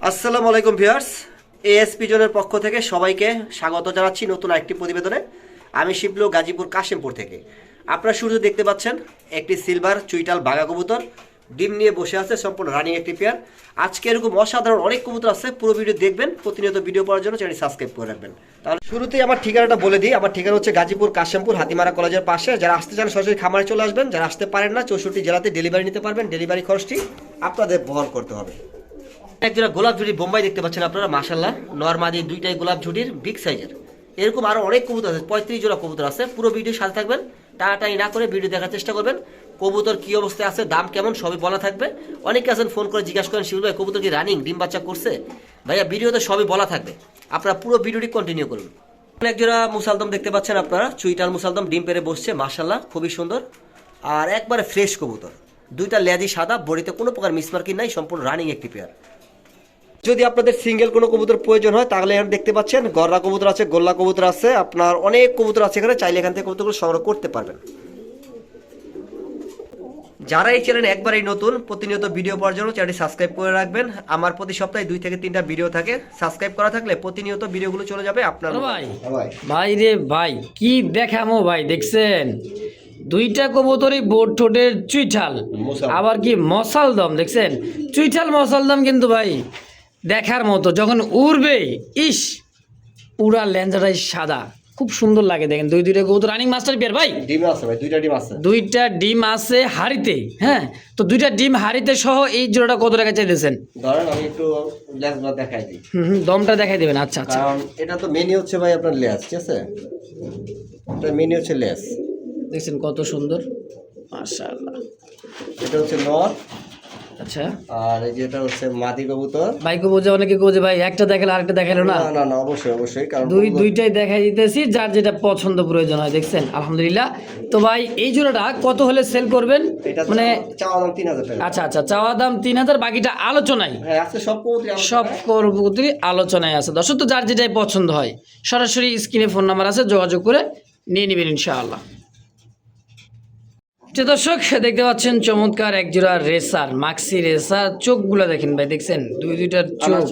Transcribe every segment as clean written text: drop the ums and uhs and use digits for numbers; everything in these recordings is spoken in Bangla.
আসসালামু আলাইকুম ভিউয়ার্স, এএসপি জোনের পক্ষ থেকে সবাইকে স্বাগত জানাচ্ছি নতুন আরেকটি প্রতিবেদনে। আমি শিবলু, গাজীপুর কাশিমপুর থেকে। আপনারা শুরুতে দেখতে পাচ্ছেন একটি সিলভার চুইটাল বাঘা কবুতর ডিম নিয়ে বসে আছে, সম্পূর্ণ রানিং একটি পেয়ার। আজকে এরকম অসাধারণ অনেক কবুতর আছে, পুরো ভিডিও দেখবেন। প্রতিনিয়ত ভিডিও পাওয়ার জন্য চ্যানেল সাবস্ক্রাইব করে রাখবেন। তাহলে শুরুতেই আমার ঠিকানাটা বলে দিই। আমার ঠিকানা হচ্ছে গাজীপুর কাশিমপুর হাতিমারা কলেজের পাশে। যারা আসতে চান সরাসরি খামারে চলে আসবেন, যারা আসতে পারেন না 64 জেলাতে ডেলিভারি নিতে পারবেন। ডেলিভারি খরচটি আপনাদের বহন করতে হবে। একজোড়া গোলাপ ঝুড়ি বোম্বাই দেখতে পাচ্ছেন আপনারা, মাশাআল্লাহ নরমাদি দুইটাই গোলাপ ঝুড়ির বিগ সাইজের। এরকম আরো অনেক কবুতর আছে, 35 জোড়া কবুতর আছে। পুরো ভিডিও সাথে থাকবেন, টানাটানি না করে ভিডিও দেখার চেষ্টা করবেন। কবুতর কি অবস্থায় আছে, দাম কেমন, সবই বলা থাকবে। অনেকে আছেন ফোন করে জিজ্ঞাসা করেন, শিবুল ভাই কবুতর কি রানিং ডিম বাচ্চা করছে? ভাইয়া ভিডিওতে সবই বলা থাকবে, আপনারা পুরো ভিডিওটি কন্টিনিউ করুন। একজোড়া মুসালদম দেখতে পাচ্ছেন আপনারা, চুইটাল মুসালদম ডিম পেরে বসছে, মাশাআল্লাহ খুবই সুন্দর আর একবারে ফ্রেশ কবুতর। দুইটা লেজি সাদা, বডিতে কোনো প্রকার মিসমার্কিং নাই, সম্পূর্ণ রানিং একটি পেয়ার। যদি আপনাদের সিঙ্গেল কোনো কবুতর প্রয়োজন হয় তাহলে এখানে দেখতে পাচ্ছেন গররা কবুতর আছে, গোল্লা কবুতর আছে, আপনার অনেক কবুতর আছে এখানে। চাইলে এখান থেকে কবুতরগুলো সংগ্রহ করতে পারবেন। যারা এই চ্যানেলে একবারই নতুন, প্রতিনিয়ত ভিডিও পাওয়ার জন্য চ্যানেলটি সাবস্ক্রাইব করে রাখবেন। আমার প্রতি সপ্তাহে 2 থেকে 3টা ভিডিও থাকে, সাবস্ক্রাইব করা থাকলে প্রতিনিয়ত ভিডিওগুলো চলে যাবে আপনার। ভাই রে ভাই, কি দেখামো ভাই, দেখছেন দুইটা কবুতরই বোট ঠোঁটের চুইঠাল, আবার কি মশালদম দেখছেন। চুইঠাল মশালদম কিন্তু ভাই দেখার মতো, যখন উড়বে ইস পুরা ল্যাঞ্জাটাই সাদা, খুব সুন্দর লাগে। দেখেন দুইটা কবুতর রানিং মাস্টার বিয়ার ভাই। ডিম আছে ভাই, দুইটা ডিম আছে হাড়িতে। হ্যাঁ, তো দুইটা ডিম হাড়িতে সহ এই জোড়াটা কত টাকা চাইতেছেন? ধরেন আমি একটু লেজটা দেখাই দিই। দমটা দেখাই দিবেন। আচ্ছা আচ্ছা, কারণ এটা তো মেনি হচ্ছে ভাই আপনার লেজ, ঠিক আছে? এটা মেনি হচ্ছে লেজ, দেখছেন কত সুন্দর, মাশাআল্লাহ। এটা হচ্ছে নর। আচ্ছা, আর এই যেটা হচ্ছে মাদি কবুতর। ভাইকে বোঝে, অনেকে বোঝে ভাই একটা দেখালে আরেকটা দেখালো না। না না, অবশ্যই কারণ দুইটাই দেখাই দিতেছি, যার যেটা পছন্দ প্রয়োজন হয়। দেখছেন আলহামদুলিল্লাহ। তো ভাই এই জোড়াটা কত হলে সেল করবেন? মানে চাওয়া দাম 3000 টাকা। আচ্ছা আচ্ছা, চাওয়া দাম 3000, বাকিটা আলোচনায়। হ্যাঁ আছে, সব কবুতরই আলোচনায় আছে। দর্শক তো যার যেটাই পছন্দ হয় সরাসরি স্ক্রিনে ফোন নাম্বার আছে, যোগাযোগ করে নিয়ে নেবেন ইনশাআল্লাহ। দর্শক দেখতে পাচ্ছেন চমৎকার একজোড়া রেসার, মাক্সি রেসার। চোখগুলো দেখেন ভাই, দেখছেন দুইটার চোখ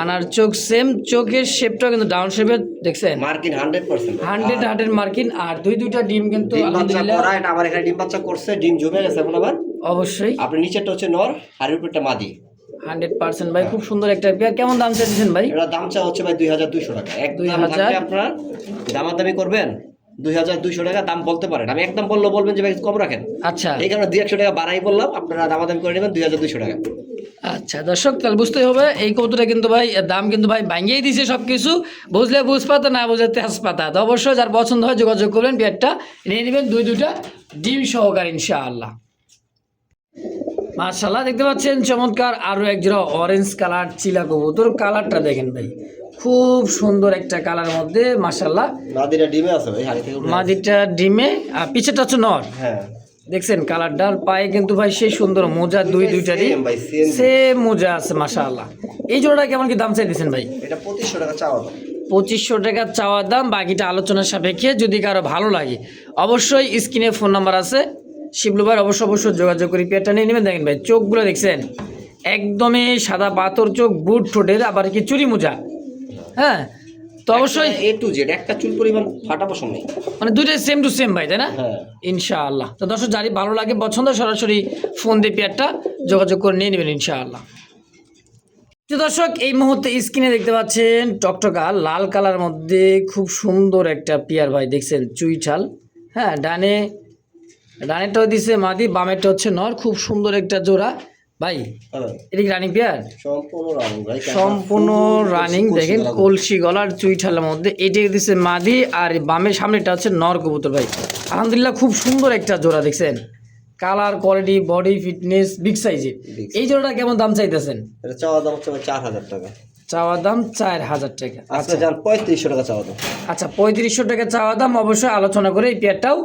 আনার চোখ, সেম চোখের শেপটা কিন্তু ডাউন শেপের, দেখছেন মার্কিন 100% 100 মার্কিন। আর দুইটা ডিম কিন্তু আলহামদুলিল্লাহ এটা আমার এখানে ডিম বাচ্চা করছে, ডিম জমে গেছে এখন আবার। অবশ্যই আপনি নিচেরটা হচ্ছে নর আর উপরটা মাদি। 100% ভাই, খুব সুন্দর একটা পেয়ার। কেমন দাম চাইছেন ভাই? এটা দাম চা হচ্ছে ভাই 2200 টাকা। একদম থাকলে আপনারা দামাদামি করবেন, 2200 টাকা দাম বলতে পারেন। আমি একদম বলবেন যে ভাই কম রাখেন। আচ্ছা, এই কারণে 200 টাকা বাড়াই বললাম, আপনারা দামাদামি করে নেবেন 2200 টাকা। আচ্ছা দর্শক, তাহলে বুঝতেই হবে এই কবুতরটা কিন্তু ভাই দাম কিন্তু ভাই ভাঙিয়েই দিছে সব কিছু। বুঝলে বুঝপাতা, না বুঝলে তেজপাতা। তো অবশ্যই যার পছন্দ হয় যোগাযোগ করবেন, পেয়ারটা নিয়ে নেবেন দুইটা ডিম সহকার ইনশাআল্লাহ। মাশাআল্লাহ, দেখতে পাচ্ছেন চমৎকার আরো একজোড়া অরেঞ্জ কালার চিলা কবুতর। কালারটা দেখেন ভাই, খুব সুন্দর একটা কালার মধ্যে, মাশাআল্লাহ। মাদিটা ডিমে আছে ভাই, হাড়ি থেকে মাদিটা ডিমে আর পিছেটা হচ্ছে নর। হ্যাঁ, দেখছেন কালারটার পায়ে কিন্তু ভাই সেই সুন্দর মোজা, দুইটারই সেম মোজা আছে, মাশাআল্লাহ। এই জোড়াটা কেমন কি দাম চাইতেছেন ভাই? এটা 2500 টাকা চাওয়া দাম। 2500 টাকা চাওয়া দাম, বাকিটা আলোচনার সাপেক্ষে। যদি কারো ভালো লাগে অবশ্যই স্ক্রিনে ফোন নাম্বার আছে, শিবলু ভাই অবশ্যই যোগাযোগ করি পেয়ারটা নিয়ে নেবেন। দেখেন ভাই চোখগুলো দেখছেন একদমই সাদা পাথর চোখ, বুট ঠোঁটের, আবার কি চুরি মোজা। হ্যাঁ, তো অবশ্যই A to Z একটা চুল পরিমাণ ফাটা পছন্দ নেই, মানে দুইটাই সেম টু সেম ভাই, তাই না? হ্যাঁ ইনশাআল্লাহ। তো দর্শক যারই ভালো লাগে পছন্দ সরাসরি ফোন দিয়ে পেয়ারটা যোগাযোগ করে নিয়ে নেবেন ইনশাআল্লাহ। তো দর্শক এই মুহূর্তে স্ক্রিনে দেখতে পাচ্ছেন টকটকা লাল কালার মধ্যে খুব সুন্দর একটা পেয়ার ভাই, দেখছেন চুইঠাল। হ্যাঁ, ডানেরটাও দিছে মাদি, বামেরটা হচ্ছে নর। খুব সুন্দর একটা জোড়া ভাই। এটা কি রানিং পেয়ার? সম্পূর্ণ রানিং। দেখেন কলসি গলার চুইঠালের মধ্যে এটি দিচ্ছে মাদি, আর বামের সামনেটা হচ্ছে নর কবুতর ভাই। আলহামদুলিল্লাহ খুব সুন্দর একটা জোড়া, দেখছেন colour quality body fitness big সাইজের। এই জোড়াটা কেমন দাম চাইতেছেন? এটা চাওয়া দাম হচ্ছে 4000 টাকা। চাওয়া দাম 4000 টাকা। আচ্ছা জান 3500 টাকা চাওয়া দাম। আচ্ছা 3500 টাকা চাওয়া দাম। অবশ্যই আলোচনা করে এই পেয়ারটাও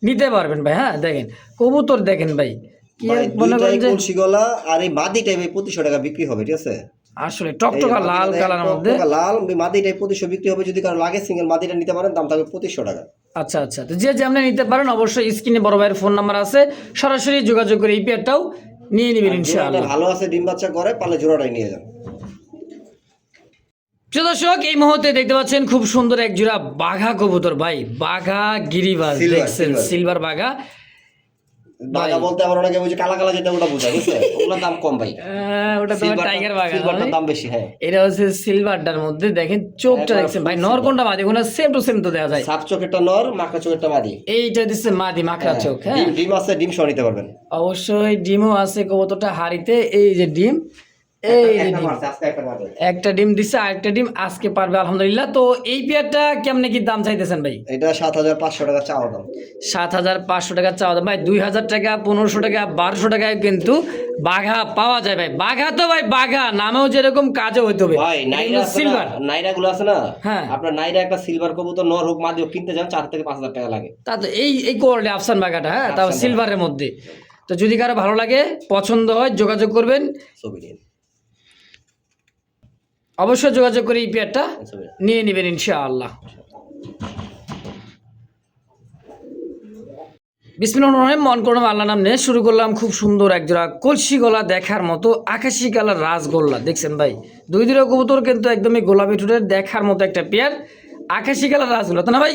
নিতে পারবেন ভাই। হ্যাঁ, দেখেন কবুতর দেখেন ভাই, কি মনে করেন যে কলসি গলা আর এই মাদিটা 2500 টাকা বিক্রি হবে, ঠিক আছে? আসলে টকটকা লাল কালারের মধ্যে লাল মাদিটা 2500 বিক্রি হবে। যদি কারো লাগে সিঙ্গেল মাদিটা নিতে পারেন, দাম থাকবে 2500 টাকা। আচ্ছা আচ্ছা, তো যে যেমন নিতে পারেন অবশ্যই স্ক্রিনে বড় ভাইয়ের ফোন নাম্বার আছে, সরাসরি যোগাযোগ করে এই পেয়ারটাও নিয়ে নেবেন ইনশাআল্লাহ। ভালো আছে, ডিম বাচ্চা করে, পালে জোড়াটাই নিয়ে যান। প্রিয় দর্শক এই মুহূর্তে দেখতে পাচ্ছেন খুব সুন্দর এক জোড়া বাঘা কবুতর ভাই, বাঘা গিরিবাজ Silver, দেখছেন, silver. সিলভার বাঘা। বাঘা বলতে আবার অনেকে বুঝি কালা কালা যেটা ওটা বোঝায়, বুঝছে? ওগুলোর দাম কম ভাই। ওটা তোমার টাইগার বাঘা সিলভারটার নয়? দাম বেশি, হ্যাঁ। এটা হচ্ছে সিলভারটার মধ্যে দেখেন চোখটা একবার দেখছেন ভাই, full নর silver। কোনটা মাদি কোনটা সেম টু সেম তো দেওয়া যায়। সাপ চোখেরটা নর, মাখা চোখেরটা মাদি। এইটা দিচ্ছে মাদি মাখরা চোখ। হ্যাঁ ডিম ডিম আছে, ডিম সহ নিতে পারবেন। অবশ্যই ডিমও আছে কবুতরটা হাড়িতে, এই যে ডিম, এই যে একটা ডিম, মারছে, আজকে একটা মারবে। একটা ডিম দিচ্ছে আরেকটা ডিম আজকে পারবে আলহামদুলিল্লাহ। তো এই পেয়ারটা কেমনে কি দাম চাইতেছেন ভাই? এটা 7,500 টাকা চাওয়া দাম। 7,500 টাকা চাওয়া দাম ভাই, 2,000 টাকা 1,500 টাকা 1,200 টাকায় কিন্তু বাঘা পাওয়া যায় ভাই। বাঘা তো ভাই বাঘা নামেও যেরকম কাজও হইতে হবে ভাই নাইরা আছে না, সিলভার। নাইরা গুলো আছে না, হ্যাঁ। আপনার নাইরা একটা সিলভার কবুতর নর হোক মাদি হোক কিনতে যান 4 থেকে 5,000 টাকা লাগে। তা তো এই কোয়ালিটি আফসান বাঘাটা, হ্যাঁ তাও আফসান সিলভারের মধ্যে। তো যদি কারো ভালো লাগে পছন্দ হয় যোগাযোগ করবেন, ছবি নিন, অবশ্যই যোগাযোগ করে এই পেয়ারটা ছবি নিন। নিয়ে নেবেন ইনশাআল্লাহ। বিসমিল্লাহির রহমানির রহিম, মন করলাম আল্লাহ নাম নিয়ে শুরু করলাম। খুব সুন্দর এক জোড়া কলসি গলা দেখার মতো আকাশি কালার রাজগোল্লা দেখছেন ভাই, দুই দুটো কবুতর কিন্তু একদমই গোলাপি ঠোঁটের দেখার মতো একটা পেয়ার, আকাশি কালার রাজগোল্লা তো না ভাই?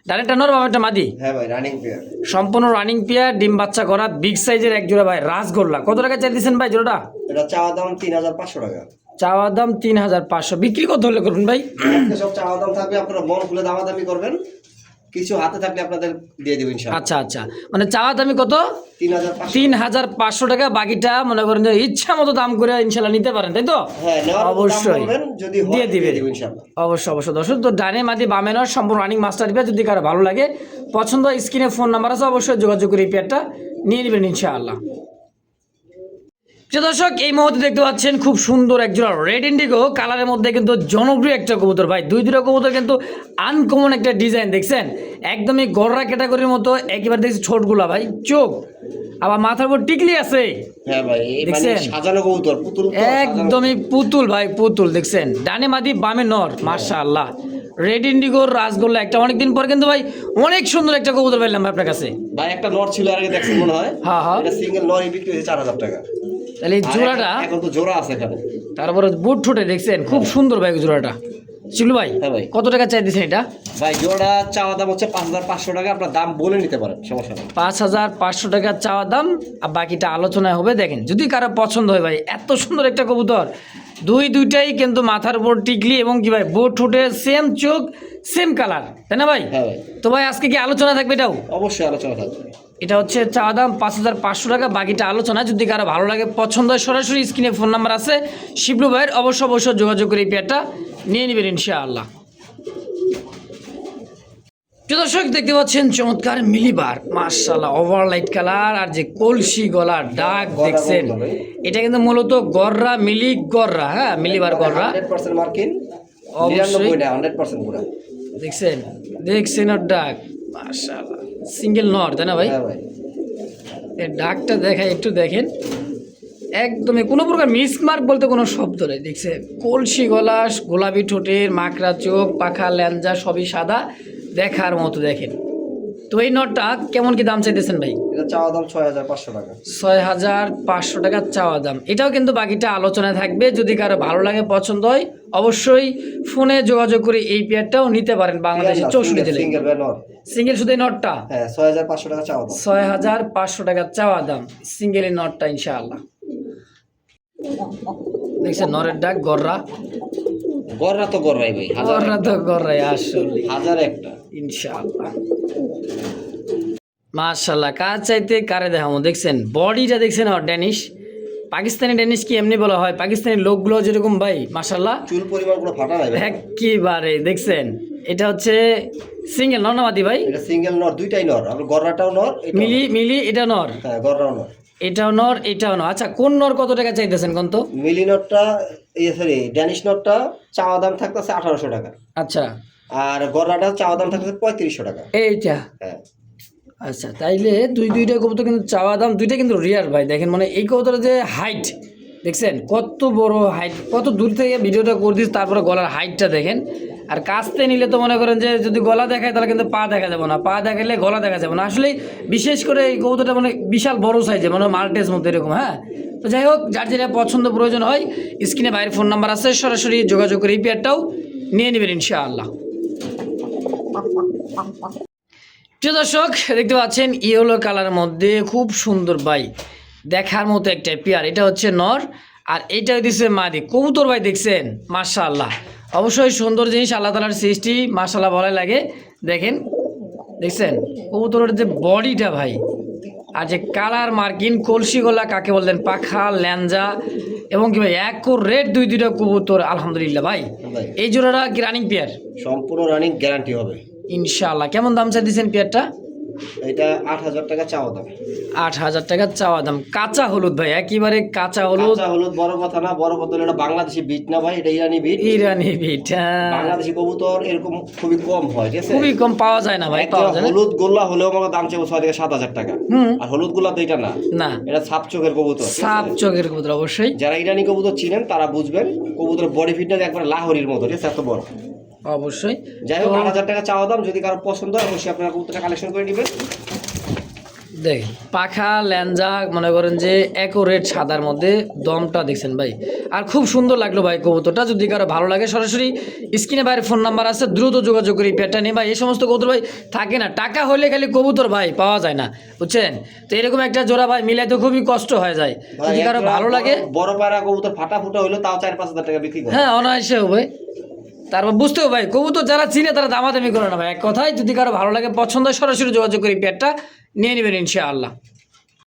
ডাইরেক্টটা নর বাবা মাদি, হ্যাঁ ভাই রানিং পেয়ার। সম্পূর্ণ রানিং পেয়ার, ডিম বাচ্চা করা বিগ সাইজের এক জোড়া ভাই রাজগোল্লা। কত টাকা চাই দিচ্ছেন ভাই জোড়াটা? এটা চাওয়া দাম 3,500 টাকা। চাওয়া দাম 3,500, বিক্রি কত হলে করুন ভাই? আজকে সব চাওয়া দাম থাকবে, আপনারা মন খুলে দামাদামি করবেন, কিছু হাতে থাকলে আপনাদের দিয়ে দেব ইনশাআল্লাহ। আচ্ছা আচ্ছা, মানে চাওয়া দামি কত? 3,500। 3,500 টাকা, বাকিটা মনে করেন যে ইচ্ছা মতো দাম করে ইনশাল্লাহ নিতে পারেন, তাই তো? হ্যাঁ নেওয়ার মতো দাম অবশ্যই বলবেন, যদি হয় দিয়ে দিবেন দেব ইনশাআল্লাহ। অবশ্যই অবশ্যই। দর্শক তো ডানে মাদি বামে নর সম্পূর্ণ রানিং মাস্টার পেয়ার, যদি কারো ভালো লাগে পছন্দ হয় স্ক্রিনে ফোন নাম্বার আছে, অবশ্যই যোগাযোগ করে এই পেয়ারটা নিয়ে নেবেন ইনশাআল্লাহ। প্রিয় দর্শক এই মুহূর্তে দেখতে পাচ্ছেন খুব সুন্দর এক জোড়া রেড ইন্ডিগো কালারের মধ্যে কিন্তু জনপ্রিয় একটা কবুতর ভাই, দুই দুটো কবুতর কিন্তু আনকমন একটা ডিজাইন দেখছেন, একদমই গররা ক্যাটাগরির মতো, একেবারে দেখছি ছোটগুলা ভাই, চোখ আবার মাথার উপর টিকলি আছে, হ্যাঁ ভাই এই মানে দেখছেন? সাজানো কবুতর, পুতুল তো, একদমই পুতুল ভাই পুতুল দেখছেন, ডানে মাদি বামে নর, মাশাআল্লাহ। রেড ইন্ডিগোর রাজগোল্লা একটা অনেকদিন পর কিন্তু ভাই অনেক সুন্দর একটা কবুতর পেলাম ভাই আপনার কাছে। ভাই একটা নর ছিল আর আগে দেখছেন মনে হয়, হ্যাঁ হ্যাঁ, এটা সিঙ্গেল নর বিক্রি হয়েছে 4,000 টাকা। তাহলে এই আর জোড়াটা এখন তো জোড়া আছে এখানে। তারপরে বুট ঠোঁটে দেখছেন খুব সুন্দর ভাই জোড়াটা। চিলু ভাই হ্যাঁ ভাই। কত টাকা চাই দিচ্ছেন এটা? ভাই জোড়া চাওয়া দাম হচ্ছে 5,500 টাকা, আপনার দাম বলে নিতে পারেন, সমস্যা নেই। 5,500 টাকা চাওয়া দাম, আর বাকিটা আলোচনায় হবে। দেখেন যদি কারো পছন্দ হয় ভাই, এত সুন্দর একটা কবুতর, দুইটাই কিন্তু মাথার উপর টিকলি এবং কি ভাই বুট ঠোঁটে সেম চোখ সেম কালার, তাই না ভাই? হ্যাঁ ভাই তো ভাই আজকে কি আলোচনা থাকবে এটাও? অবশ্যই আলোচনা থাকবে। এটা হচ্ছে চাওয়া দাম 5,500 টাকা, বাকিটা আলোচনা। যদি কারো ভালো লাগে পছন্দ হয় সরাসরি স্ক্রিনে ফোন নাম্বার আছে শিবলু ভাইয়ের, অবশ্যই যোগাযোগ করে এই পেয়ারটা নিয়ে নেবেন ইনশাআল্লাহ। প্রিয় দর্শক দেখতে পাচ্ছেন চমৎকার মিলিবার, মাশাআল্লাহ ওভারলাইট কালার, আর যে কলসি গলার ডাক দেখছেন, এটা কিন্তু মূলত গররা মিলি গররা, হ্যাঁ মিলিবার গররা 100% মার্কিন, অবশ্যই। 99 না 100% পুরা। দেখছেন ওর ডাক, মাশাআল্লাহ সিঙ্গেল নর, তাই না ভাই? হ্যাঁ ভাই এর ডাকটা দেখায় একটু দেখেন, একদমই কোনো প্রকার মিসমার্ক বলতে কোনো শব্দ নেই। দেখছে কলসি গলা, গোলাপি ঠোঁটের, মাকড়া চোখ, পাখা ল্যাঞ্জা সবই সাদা দেখার মতো দেখেন। তো এই নটটা কেমন কি দাম চাইতেছেন ভাই? এটা চাওয়া দাম 6,500 টাকা। 6,500 টাকা চাওয়া দাম, এটাও কিন্তু বাকিটা আলোচনায় থাকবে। যদি কারো ভালো লাগে পছন্দ হয় অবশ্যই ফোনে যোগাযোগ করে এই পেয়ারটাও নিতে পারেন বাংলাদেশের 64 জেলায়। সিঙ্গেল ভাই নর, সিঙ্গেল শুধু এই নটটা হ্যাঁ 6,500 টাকা চাওয়া দাম। 6,500 টাকা চাওয়া দাম, সিঙ্গেল এই নটটা ইনশাআল্লাহ। দেখছেন নরের ডাক গররা, গররা তো গররাই ভাই, গররা তো গররাই আসলে হাজার একটা ইনশাআল্লাহ। মাশাআল্লাহ কার চাইতে কারে দেখাবো, দেখছেন বডিটা দেখছেন, আর ড্যানিশ পাকিস্তানি ড্যানিশ কি এমনি বলা হয়, পাকিস্তানি লোকগুলো যেরকম ভাই মাশাআল্লাহ চুল পরিমাণ কোনো ফাটা নাই ভাই। একেবারে দেখছেন। এটা হচ্ছে সিঙ্গেল নরনামাদি ভাই, এটা সিঙ্গেল নর, দুইটাই নর, আর গররাটাও নর, এটাও নর। মিলি এটা নর, হ্যাঁ গররাও নর, এটাও নর এটাও নর। আচ্ছা কোন নর কত টাকা চাইতেছেন কোন তো? মিলি নটটা সরি ড্যানিশ নটটা চাওয়া দাম থাকতেছে 1,800 টাকা, আচ্ছা আর গররাটা চাওয়া দাম থাকতেছে 3,500 টাকা। এইটা হ্যাঁ আচ্ছা, তাইলে দুইটা কবুতর কিন্তু চাওয়া দাম দুইটা কিন্তু রিয়ার ভাই। দেখেন মানে এই কবুতরের যে হাইট দেখছেন কত বড় হাইট, কত দূর থেকে ভিডিওটা করে দিস, তারপরে গলার হাইটটা দেখেন, আর কাছতে নিলে তো মনে করেন যে যদি গলা দেখায় তাহলে কিন্তু পা দেখা যাবে না, পা দেখালে গলা দেখা যাবে না। আসলে বিশেষ করে এই কবুতরটা মানে বিশাল বড় সাইজে, মানে মাল্টেস মতো এরকম। হ্যাঁ, তো যাই হোক, যার যেটা পছন্দ প্রয়োজন হয় স্ক্রিনে বাইরের ফোন নাম্বার আছে, সরাসরি যোগাযোগ করে এই পেয়ারটাও নিয়ে নেবেন ইনশাআল্লাহ। প্রিয় দর্শক, দেখতে পাচ্ছেন ইয়েলো কালারের মধ্যে খুব সুন্দর ভাই, দেখার মতো একটা পেয়ার। এটা হচ্ছে নর আর এইটা দিচ্ছে মাদি কবুতর ভাই, দেখছেন মাশাআল্লাহ। অবশ্যই সুন্দর জিনিস, আল্লাহ তাআলার সৃষ্টি, মাশাআল্লাহ বলাই লাগে। দেখেন, দেখছেন কবুতরের যে বডিটা ভাই, আর যে কালার মার্কিন কলসি গলা কাকে বলতেন, পাখা ল্যাঞ্জা এবং কি ভাই এক রেড দুইটা কবুতর আলহামদুলিল্লাহ ভাই। ভাই এই জোড়াটা কি রানিং পেয়ার? সম্পূর্ণ রানিং গ্যারান্টি হবে ইনশাআল্লাহ। কেমন দাম চাই দিচ্ছেন পেয়ারটা? এটা 8,000 টাকা চাওয়া দাম। 8,000 টাকা চাওয়া দাম। কাঁচা হলুদ ভাই, একেবারে কাঁচা হলুদ। কাঁচা হলুদ বড় কথা না, বড় কথা হলো এটা বাংলাদেশি বিট না ভাই, এটা ইরানি বিট। ইরানি বিট, হ্যাঁ। বাংলাদেশি কবুতর এরকম খুবই কম হয়, ঠিক আছে? খুবই কম পাওয়া যায় না ভাই, একটা পাওয়া যায় না। হলুদ গোল্লা হলেও আমার দাম চাইবো 6 থেকে 7,000 টাকা। হুম। আর হলুদ গোল্লা তো এটা না, না, এটা ছাপ চোখের কবুতর, ঠিক আছে? সাপ চোখের কবুতর অবশ্যই। যারা ইরানি কবুতর চিনেন তারা বুঝবেন, কবুতরের বডি ফিটনেস একবার লাহোরির মতো, ঠিক আছে? এত বড়। অবশ্যই। যাই হোক, 8,000 টাকা চাওয়া দাম। যদি কারো পছন্দ হয় অবশ্যই আপনারা কবুতরটা কালেকশন করে নেবেন। দেখেন পাখা ল্যাঞ্জা মনে করেন যে অ্যাকোরেট সাদার মধ্যে, দমটা দেখছেন ভাই, আর খুব সুন্দর লাগলো ভাই কবুতরটা। যদি কারো ভালো লাগে সরাসরি স্ক্রিনে বাইরের ফোন নাম্বার আছে, দ্রুত যোগাযোগ করি পেয়ারটা নিয়ে ভাই। এই সমস্ত কবুতর ভাই থাকে না, টাকা হলে খালি কবুতর ভাই পাওয়া যায় না, বুঝছেন? তো এরকম একটা জোড়া ভাই মিলাইতে খুবই কষ্ট হয়ে যায়। যদি কারো ভালো লাগে, বড় পায়রা কবুতর ফাটা ফুটা হইলো তাও 4-5 হাজার টাকা বিক্রি করে। হ্যাঁ অনায়াসে হবে। তারপর বুঝতেও ভাই কবুতর যারা চিনে তারা দামাদামি করে না ভাই, এক কথায়। যদি কারো ভালো লাগে পছন্দ হয় সরাসরি যোগাযোগ করি পেয়ারটা নিয়ে নেবেন ইনশাআল্লাহ।